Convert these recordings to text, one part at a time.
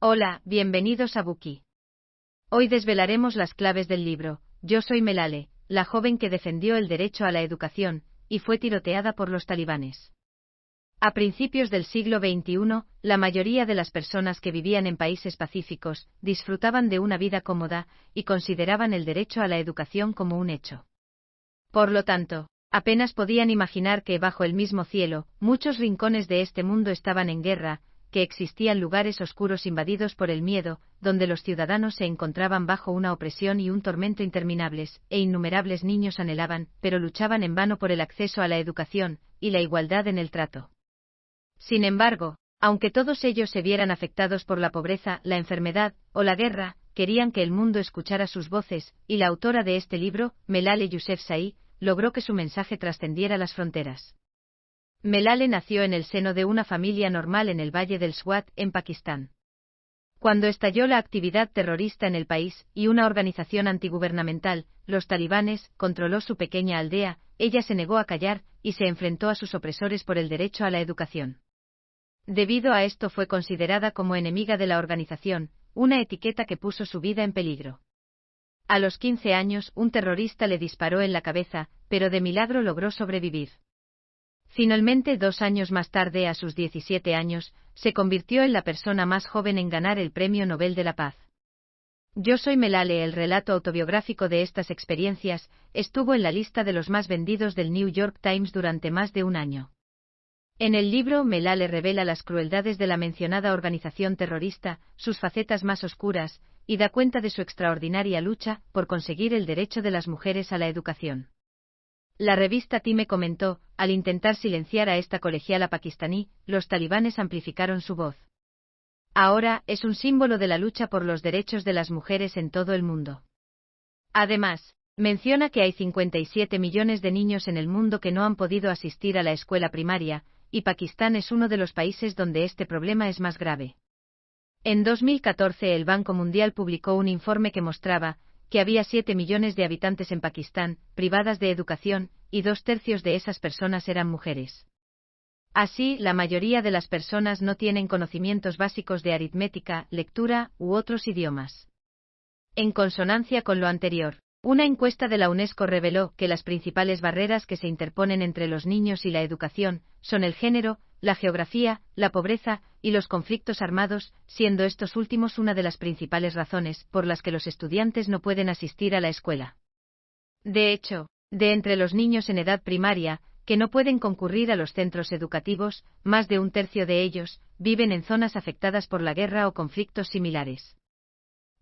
Hola, bienvenidos a Buki. Hoy desvelaremos las claves del libro. Yo soy Melale, la joven que defendió el derecho a la educación, y fue tiroteada por los talibanes. A principios del siglo XXI, la mayoría de las personas que vivían en países pacíficos disfrutaban de una vida cómoda y consideraban el derecho a la educación como un hecho. Por lo tanto, apenas podían imaginar que bajo el mismo cielo, muchos rincones de este mundo estaban en guerra, que existían lugares oscuros invadidos por el miedo, donde los ciudadanos se encontraban bajo una opresión y un tormento interminables, e innumerables niños anhelaban, pero luchaban en vano por el acceso a la educación y la igualdad en el trato. Sin embargo, aunque todos ellos se vieran afectados por la pobreza, la enfermedad o la guerra, querían que el mundo escuchara sus voces, y la autora de este libro, Melale Yousafzai, logró que su mensaje trascendiera las fronteras. Melale nació en el seno de una familia normal en el Valle del Swat, en Pakistán. Cuando estalló la actividad terrorista en el país, y una organización antigubernamental, los talibanes, controló su pequeña aldea, ella se negó a callar, y se enfrentó a sus opresores por el derecho a la educación. Debido a esto fue considerada como enemiga de la organización, una etiqueta que puso su vida en peligro. A los 15 años, un terrorista le disparó en la cabeza, pero de milagro logró sobrevivir. Finalmente, 2 años más tarde, a sus 17 años, se convirtió en la persona más joven en ganar el Premio Nobel de la Paz. Yo soy Melale. El relato autobiográfico de estas experiencias estuvo en la lista de los más vendidos del New York Times durante más de un año. En el libro, Melale revela las crueldades de la mencionada organización terrorista, sus facetas más oscuras, y da cuenta de su extraordinaria lucha por conseguir el derecho de las mujeres a la educación. La revista Time comentó: al intentar silenciar a esta colegiala pakistaní, los talibanes amplificaron su voz. Ahora es un símbolo de la lucha por los derechos de las mujeres en todo el mundo. Además, menciona que hay 57 millones de niños en el mundo que no han podido asistir a la escuela primaria, y Pakistán es uno de los países donde este problema es más grave. En 2014, el Banco Mundial publicó un informe que mostraba que había 7 millones de habitantes en Pakistán, privadas de educación, y 2/3 de esas personas eran mujeres. Así, la mayoría de las personas no tienen conocimientos básicos de aritmética, lectura u otros idiomas. En consonancia con lo anterior, una encuesta de la UNESCO reveló que las principales barreras que se interponen entre los niños y la educación son el género, la geografía, la pobreza y los conflictos armados, siendo estos últimos una de las principales razones por las que los estudiantes no pueden asistir a la escuela. De hecho, de entre los niños en edad primaria, que no pueden concurrir a los centros educativos, más de 1/3 de ellos viven en zonas afectadas por la guerra o conflictos similares.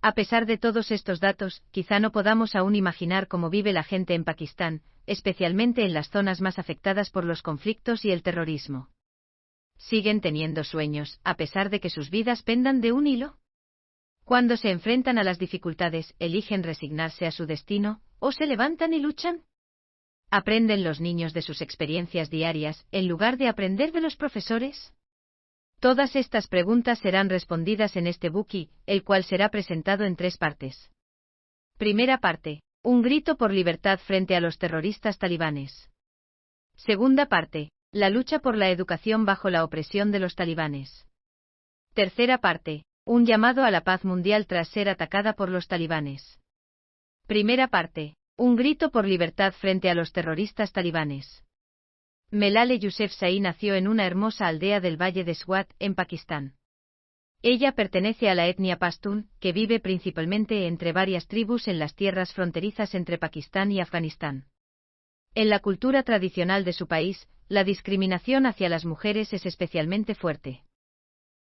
A pesar de todos estos datos, quizá no podamos aún imaginar cómo vive la gente en Pakistán, especialmente en las zonas más afectadas por los conflictos y el terrorismo. ¿Siguen teniendo sueños, a pesar de que sus vidas pendan de un hilo? Cuando se enfrentan a las dificultades, ¿eligen resignarse a su destino, o se levantan y luchan? ¿Aprenden los niños de sus experiencias diarias, en lugar de aprender de los profesores? Todas estas preguntas serán respondidas en este Buki, el cual será presentado en 3 partes. Primera parte: un grito por libertad frente a los terroristas talibanes. Segunda parte: la lucha por la educación bajo la opresión de los talibanes. Tercera parte: un llamado a la paz mundial tras ser atacada por los talibanes. Primera parte: un grito por libertad frente a los terroristas talibanes. Melale Yousafzai nació en una hermosa aldea del Valle de Swat, en Pakistán. Ella pertenece a la etnia pastún, que vive principalmente entre varias tribus en las tierras fronterizas entre Pakistán y Afganistán. En la cultura tradicional de su país, la discriminación hacia las mujeres es especialmente fuerte.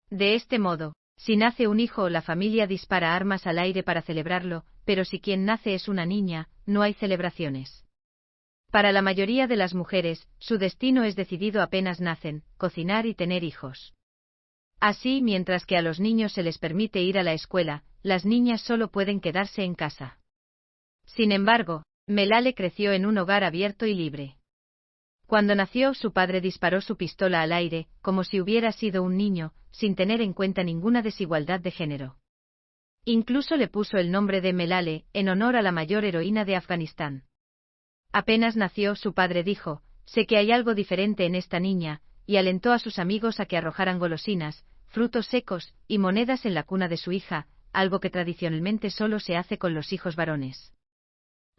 De este modo, si nace un hijo, la familia dispara armas al aire para celebrarlo, pero si quien nace es una niña, no hay celebraciones. Para la mayoría de las mujeres, su destino es decidido apenas nacen: cocinar y tener hijos. Así, mientras que a los niños se les permite ir a la escuela, las niñas solo pueden quedarse en casa. Sin embargo, Melale creció en un hogar abierto y libre. Cuando nació, su padre disparó su pistola al aire, como si hubiera sido un niño, sin tener en cuenta ninguna desigualdad de género. Incluso le puso el nombre de Melale, en honor a la mayor heroína de Afganistán. Apenas nació, su padre dijo: sé que hay algo diferente en esta niña, y alentó a sus amigos a que arrojaran golosinas, frutos secos y monedas en la cuna de su hija, algo que tradicionalmente solo se hace con los hijos varones.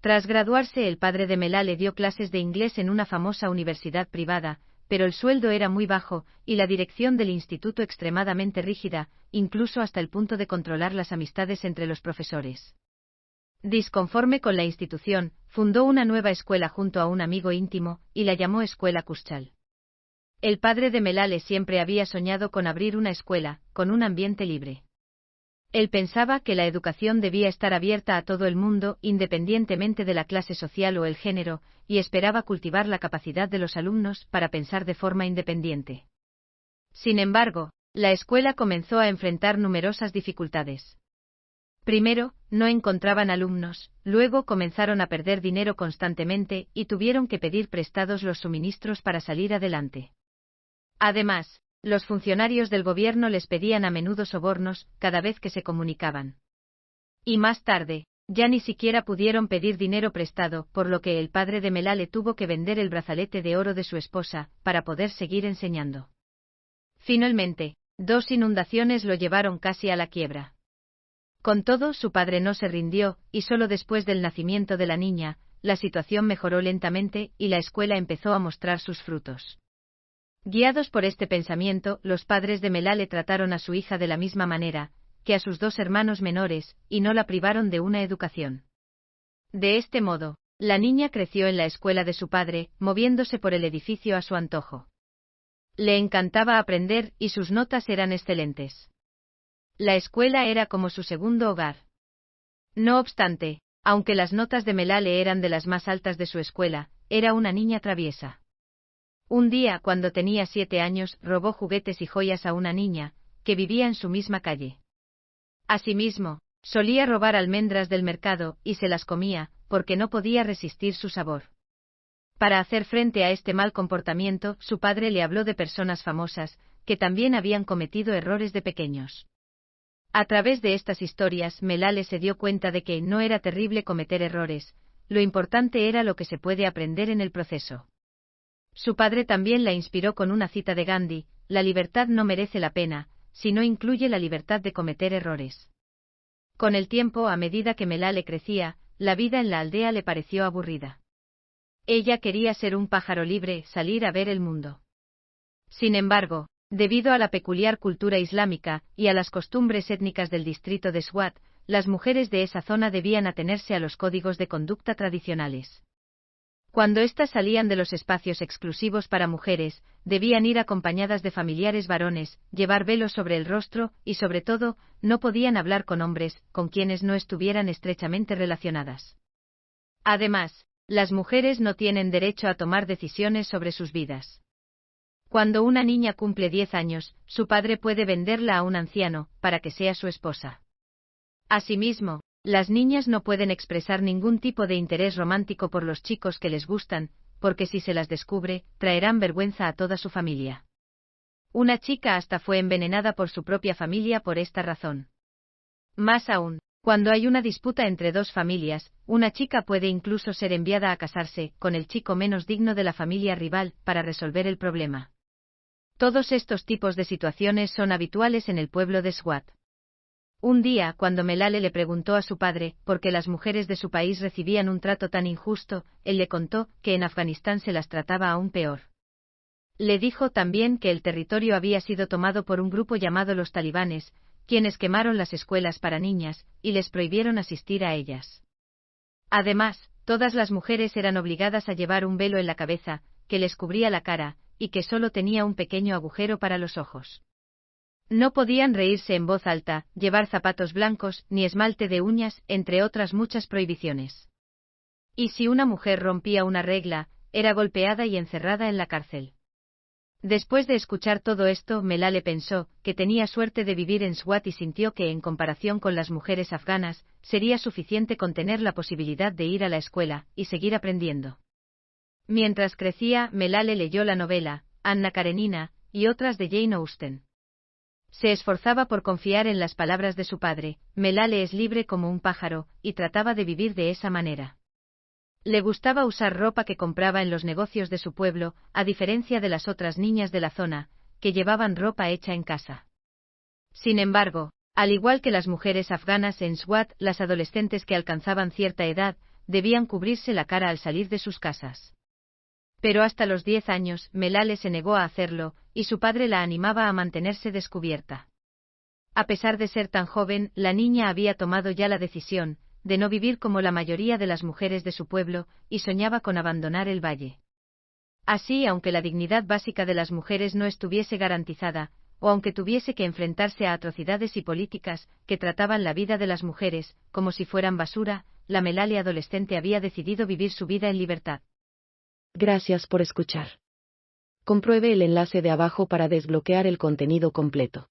Tras graduarse, el padre de Melale dio clases de inglés en una famosa universidad privada, pero el sueldo era muy bajo y la dirección del instituto extremadamente rígida, incluso hasta el punto de controlar las amistades entre los profesores. Disconforme con la institución, fundó una nueva escuela junto a un amigo íntimo y la llamó Escuela Kushal. El padre de Melale siempre había soñado con abrir una escuela, con un ambiente libre. Él pensaba que la educación debía estar abierta a todo el mundo, independientemente de la clase social o el género, y esperaba cultivar la capacidad de los alumnos para pensar de forma independiente. Sin embargo, la escuela comenzó a enfrentar numerosas dificultades. Primero, no encontraban alumnos, luego comenzaron a perder dinero constantemente y tuvieron que pedir prestados los suministros para salir adelante. Además, los funcionarios del gobierno les pedían a menudo sobornos cada vez que se comunicaban. Y más tarde, ya ni siquiera pudieron pedir dinero prestado, por lo que el padre de Melale tuvo que vender el brazalete de oro de su esposa, para poder seguir enseñando. Finalmente, 2 inundaciones lo llevaron casi a la quiebra. Con todo, su padre no se rindió, y solo después del nacimiento de la niña, la situación mejoró lentamente y la escuela empezó a mostrar sus frutos. Guiados por este pensamiento, los padres de Melale trataron a su hija de la misma manera que a sus 2 hermanos menores, y no la privaron de una educación. De este modo, la niña creció en la escuela de su padre, moviéndose por el edificio a su antojo. Le encantaba aprender y sus notas eran excelentes. La escuela era como su segundo hogar. No obstante, aunque las notas de Melale eran de las más altas de su escuela, era una niña traviesa. Un día, cuando tenía 7 años, robó juguetes y joyas a una niña, que vivía en su misma calle. Asimismo, solía robar almendras del mercado, y se las comía, porque no podía resistir su sabor. Para hacer frente a este mal comportamiento, su padre le habló de personas famosas, que también habían cometido errores de pequeños. A través de estas historias, Melale se dio cuenta de que no era terrible cometer errores, lo importante era lo que se puede aprender en el proceso. Su padre también la inspiró con una cita de Gandhi: la libertad no merece la pena, si no incluye la libertad de cometer errores. Con el tiempo, a medida que Melale crecía, la vida en la aldea le pareció aburrida. Ella quería ser un pájaro libre, salir a ver el mundo. Sin embargo, debido a la peculiar cultura islámica y a las costumbres étnicas del distrito de Swat, las mujeres de esa zona debían atenerse a los códigos de conducta tradicionales. Cuando éstas salían de los espacios exclusivos para mujeres, debían ir acompañadas de familiares varones, llevar velos sobre el rostro y, sobre todo, no podían hablar con hombres con quienes no estuvieran estrechamente relacionadas. Además, las mujeres no tienen derecho a tomar decisiones sobre sus vidas. Cuando una niña cumple 10 años, su padre puede venderla a un anciano, para que sea su esposa. Asimismo, las niñas no pueden expresar ningún tipo de interés romántico por los chicos que les gustan, porque si se las descubre, traerán vergüenza a toda su familia. Una chica hasta fue envenenada por su propia familia por esta razón. Más aún, cuando hay una disputa entre 2 familias, una chica puede incluso ser enviada a casarse con el chico menos digno de la familia rival para resolver el problema. Todos estos tipos de situaciones son habituales en el pueblo de Swat. Un día, cuando Melale le preguntó a su padre por qué las mujeres de su país recibían un trato tan injusto, él le contó que en Afganistán se las trataba aún peor. Le dijo también que el territorio había sido tomado por un grupo llamado los talibanes, quienes quemaron las escuelas para niñas y les prohibieron asistir a ellas. Además, todas las mujeres eran obligadas a llevar un velo en la cabeza, que les cubría la cara, y que solo tenía un pequeño agujero para los ojos. No podían reírse en voz alta, llevar zapatos blancos, ni esmalte de uñas, entre otras muchas prohibiciones. Y si una mujer rompía una regla, era golpeada y encerrada en la cárcel. Después de escuchar todo esto, Melale pensó que tenía suerte de vivir en Swat y sintió que, en comparación con las mujeres afganas, sería suficiente con tener la posibilidad de ir a la escuela y seguir aprendiendo. Mientras crecía, Melale leyó la novela Anna Karenina y otras de Jane Austen. Se esforzaba por confiar en las palabras de su padre: Melale es libre como un pájaro, y trataba de vivir de esa manera. Le gustaba usar ropa que compraba en los negocios de su pueblo, a diferencia de las otras niñas de la zona, que llevaban ropa hecha en casa. Sin embargo, al igual que las mujeres afganas en Swat, las adolescentes que alcanzaban cierta edad, debían cubrirse la cara al salir de sus casas. Pero hasta los 10 años, Melale se negó a hacerlo, y su padre la animaba a mantenerse descubierta. A pesar de ser tan joven, la niña había tomado ya la decisión de no vivir como la mayoría de las mujeres de su pueblo, y soñaba con abandonar el valle. Así, aunque la dignidad básica de las mujeres no estuviese garantizada, o aunque tuviese que enfrentarse a atrocidades y políticas que trataban la vida de las mujeres como si fueran basura, la Melale adolescente había decidido vivir su vida en libertad. Gracias por escuchar. Compruebe el enlace de abajo para desbloquear el contenido completo.